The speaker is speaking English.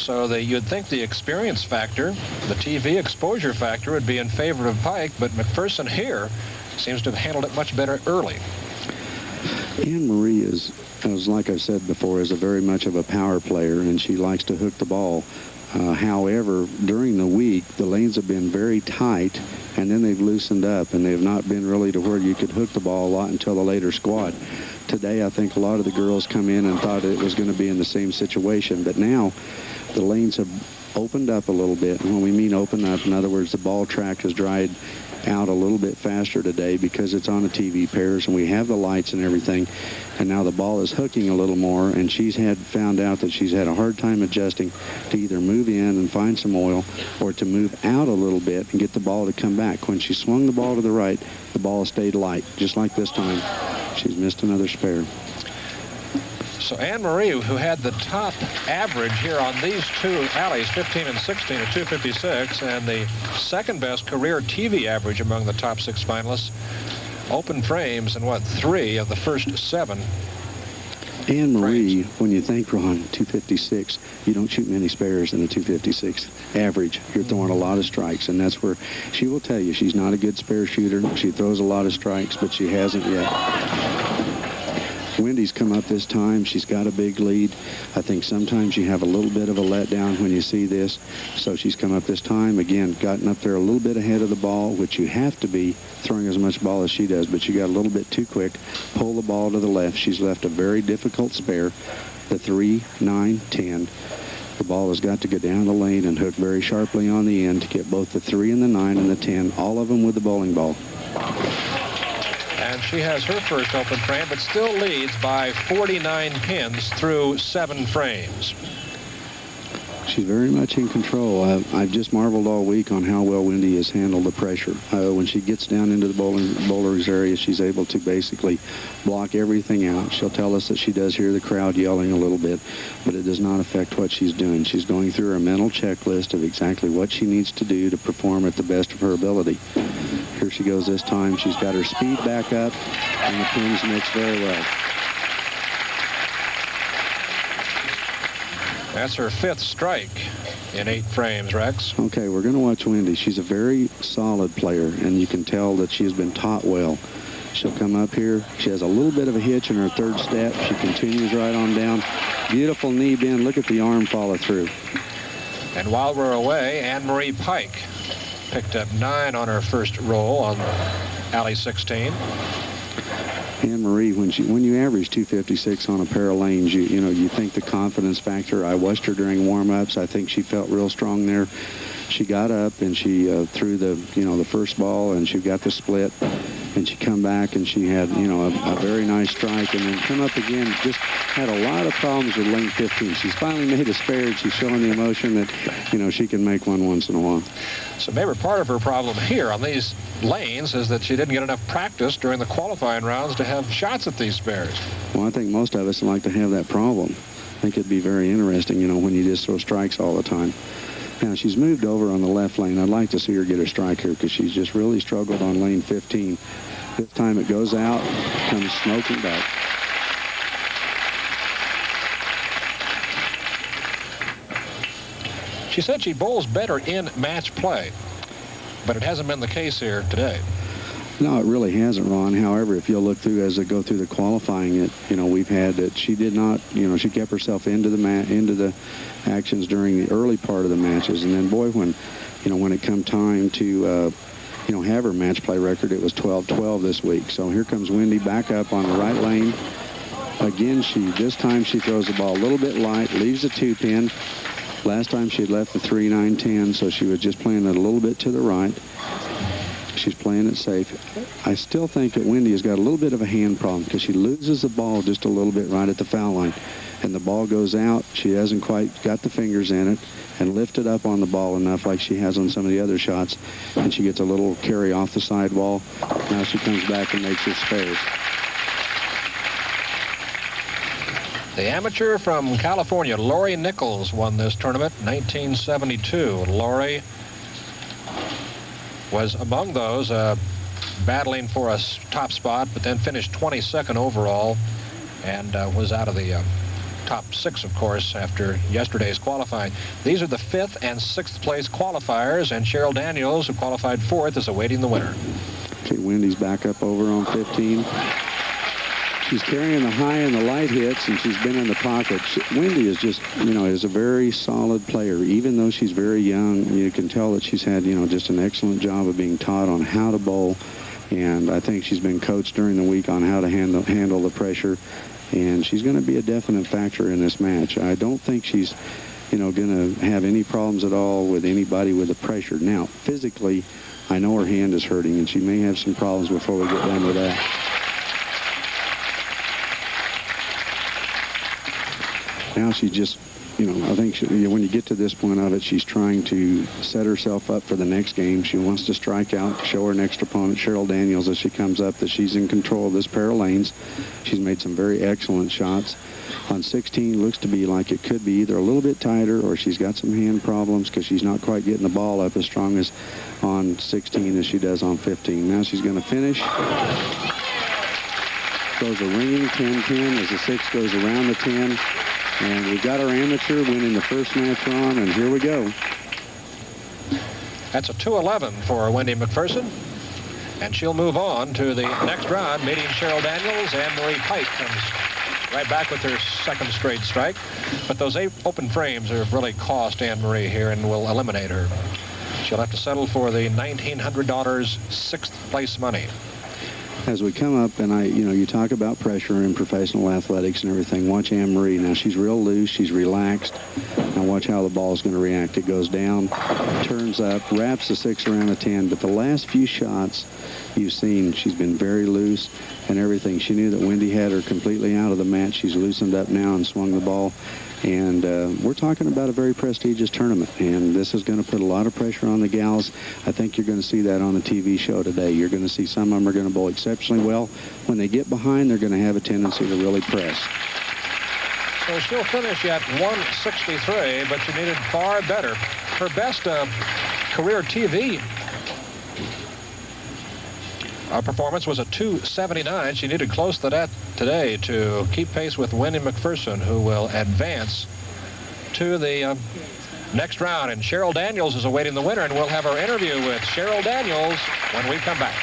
So you'd think the experience factor, the TV exposure factor, would be in favor of Pike, but Macpherson here seems to have handled it much better early. Anne-Marie is, as like I said before, is a very much of a power player, and she likes to hook the ball. However, during the week, the lanes have been very tight, and then they've loosened up, and they have not been really to where you could hook the ball a lot until the later squad. Today, I think a lot of the girls come in and thought it was going to be in the same situation, but now the lanes have opened up a little bit. And when we mean open up, in other words, the ball track has dried out a little bit faster today because it's on the TV pairs and we have the lights and everything, and now the ball is hooking a little more, and she's found out that she's had a hard time adjusting to either move in and find some oil or to move out a little bit and get the ball to come back. When she swung the ball to the right, the ball stayed light, just like this time. She's missed another spare. So Anne-Marie, who had the top average here on these two alleys, 15 and 16 at 256, and the second best career TV average among the top 6 finalists, open frames in, 3 of the first 7. Anne-Marie, when you think, Ron, 256, you don't shoot many spares in a 256 average. You're throwing a lot of strikes, and that's where she will tell you she's not a good spare shooter. She throws a lot of strikes, but she hasn't yet. Wendy's come up this time. She's got a big lead. I think sometimes you have a little bit of a letdown when you see this. So she's come up this time. Again, gotten up there a little bit ahead of the ball, which you have to be throwing as much ball as she does, but she got a little bit too quick. Pull the ball to the left. She's left a very difficult spare, the 3, 9, 10. The ball has got to go down the lane and hook very sharply on the end to get both the 3 and the 9 and the 10, all of them with the bowling ball. And she has her first open frame, but still leads by 49 pins through 7 frames. She's very much in control. I've just marveled all week on how well Wendy has handled the pressure. When she gets down into the bowler's area, she's able to basically block everything out. She'll tell us that she does hear the crowd yelling a little bit, but it does not affect what she's doing. She's going through her mental checklist of exactly what she needs to do to perform at the best of her ability. Here she goes this time. She's got her speed back up, and the pins mix very well. That's her 5th strike in 8 frames, Rex. Okay, we're going to watch Wendy. She's a very solid player, and you can tell that she has been taught well. She'll come up here. She has a little bit of a hitch in her 3rd step. She continues right on down. Beautiful knee bend. Look at the arm follow through. And while we're away, Anne-Marie-Pike picked up 9 on her first roll on alley 16. Anne-Marie, when you average 256 on a pair of lanes, you think the confidence factor. I watched her during warm-ups. I think she felt real strong there. She got up and she threw the first ball, and she got the split, and she come back and she had a very nice strike, and then come up again. Just had a lot of problems with lane 15. She's finally made a spare, and she's showing the emotion that she can make one once in a while. So maybe part of her problem here on these lanes is that she didn't get enough practice during the qualifying rounds to have shots at these spares. Well, I think most of us like to have that problem. I think it'd be very interesting, when you just throw strikes all the time. Now, she's moved over on the left lane. I'd like to see her get a strike here because she's just really struggled on lane 15. This time it goes out, comes smoking back. She said she bowls better in match play, but it hasn't been the case here today. No, it really hasn't, Ron. However, if you'll look through as they go through the qualifying, we've had that she did not, she kept herself into the actions during the early part of the matches, and then boy, when it come time to have her match play record, it was 12-12 this week. So here comes Wendy back up on the right lane. Again, this time she throws the ball a little bit light, leaves the 2-pin. Last time she had left the 3, 9, 10, so she was just playing it a little bit to the right. She's playing it safe. I still think that Wendy has got a little bit of a hand problem because she loses the ball just a little bit right at the foul line. And the ball goes out. She hasn't quite got the fingers in it and lifted up on the ball enough like she has on some of the other shots. And she gets a little carry off the sidewall. Now she comes back and makes her spares. The amateur from California, Lori Nichols, won this tournament in 1972. Lori was among those battling for a top spot, but then finished 22nd overall and was out of the top 6, of course, after yesterday's qualifying. These are the 5th and 6th place qualifiers, and Cheryl Daniels, who qualified 4th, is awaiting the winner. Okay, Wendy's back up over on 15. She's carrying the high and the light hits, and she's been in the pocket. Wendy is just, is a very solid player. Even though she's very young, you can tell that she's had, just an excellent job of being taught on how to bowl. And I think she's been coached during the week on how to handle the pressure. And she's going to be a definite factor in this match. I don't think she's, going to have any problems at all with anybody with the pressure. Now, physically, I know her hand is hurting, and she may have some problems before we get done with that. Now she just, I think when you get to this point of it, she's trying to set herself up for the next game. She wants to strike out, show her next opponent, Cheryl Daniels, as she comes up, that she's in control of this pair of lanes. She's made some very excellent shots. On 16, looks to be like it could be either a little bit tighter or she's got some hand problems because she's not quite getting the ball up as strong as on 16 as she does on 15. Now she's going to finish. Goes a ringing 10-10 as the 6 goes around the 10. And we've got our amateur winning the first match on, and here we go. That's a 2-11 for Wendy Macpherson. And she'll move on to the next round, meeting Cheryl Daniels. Anne-Marie-Pike comes right back with her 2nd straight strike. But those 8 open frames have really cost Anne-Marie here and will eliminate her. She'll have to settle for the $1,900 6th place money. As we come up, and you talk about pressure in professional athletics and everything. Watch Anne-Marie. Now she's real loose. She's relaxed. Now watch how the ball's going to react. It goes down, turns up, wraps the 6 around the 10. But the last few shots you've seen, she's been very loose and everything. She knew that Wendy had her completely out of the match. She's loosened up now and swung the ball. And we're talking about a very prestigious tournament, and this is going to put a lot of pressure on the gals. I think you're going to see that on the TV show today. You're going to see some of them are going to bowl exceptionally well. When they get behind, they're going to have a tendency to really press. So she'll finish at 163, but she needed far better. Her best career TV performance was a 279. She needed close to that today to keep pace with Wendy Macpherson, who will advance to the next round. And Cheryl Daniels is awaiting the winner, and we'll have our interview with Cheryl Daniels when we come back.